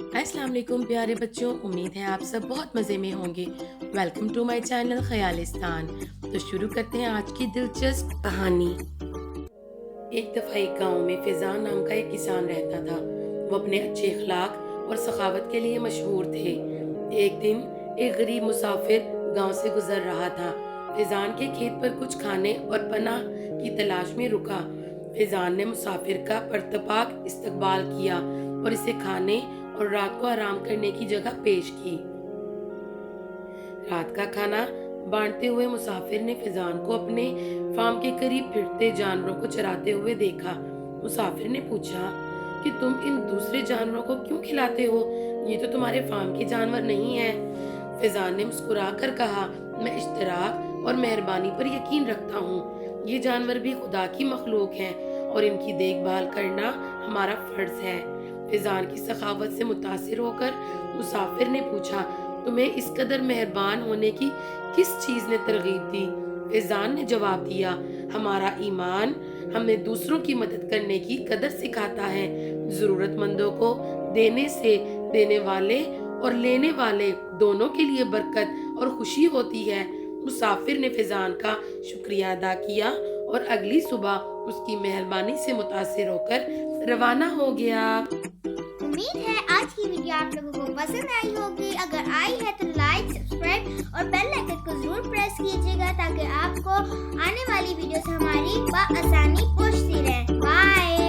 अस्सलाम वालेकुम प्यारे बच्चों, उम्मीद है आप सब बहुत मज़े में होंगे। Welcome to my channel Khayalistan. तो शुरू करते हैं आज की दिलचस्प कहानी। एक दफ़ा एक गांव में फ़िज़ान नाम का एक किसान रहता था। वो अपने अच्छे अखलाक और सखावत के लिए मशहूर थे। एक दिन एक गरीब मुसाफिर गांव से गुजर रहा था। फ़िज़ान के खेत पर कुछ खाने और पनाह की तलाश में रुका। फ़िज़ान ने मुसाफिर का परतपाक इस्तकबाल किया और इसे खाने और रात को आराम करने की जगह पेश की। रात का खाना बांटते हुए मुसाफिर ने फिजान को अपने फार्म के करीब फिरते जानवरों को चराते हुए देखा। मुसाफिर ने पूछा कि तुम इन दूसरे जानवरों को क्यों खिलाते हो? ये तो तुम्हारे फार्म के जानवर नहीं है। फिजान ने मुस्कुराकर कहा, मैं इश्तराक और मेहरबानी पर यकीन रखता हूँ। ये जानवर भी खुदा की मखलूक हैं और इनकी देखभाल करना हमारा फर्ज है। फिजान की सखावत से मुतासिर होकर मुसाफिर ने पूछा, तुम्हें इस कदर मेहरबान होने की किस चीज ने तरगीब दी? फिजान ने जवाब दिया, हमारा ईमान हमें दूसरों की मदद करने की कदर सिखाता है। जरूरतमंदों को देने से देने वाले और लेने वाले दोनों के लिए बरकत और खुशी होती है। मुसाफिर ने फिजान का शुक्रिया अदा किया और अगली सुबह उसकी मेहरबानी से मुतासिर होकर रवाना हो गया। उम्मीद है आज की वीडियो आप लोगों को पसंद आई होगी। अगर आई है तो लाइक, सब्सक्राइब और बेल आइकन को जरूर प्रेस कीजिएगा ताकि आपको आने वाली वीडियोस हमारी आसानी पहुंचती रहे। बाय।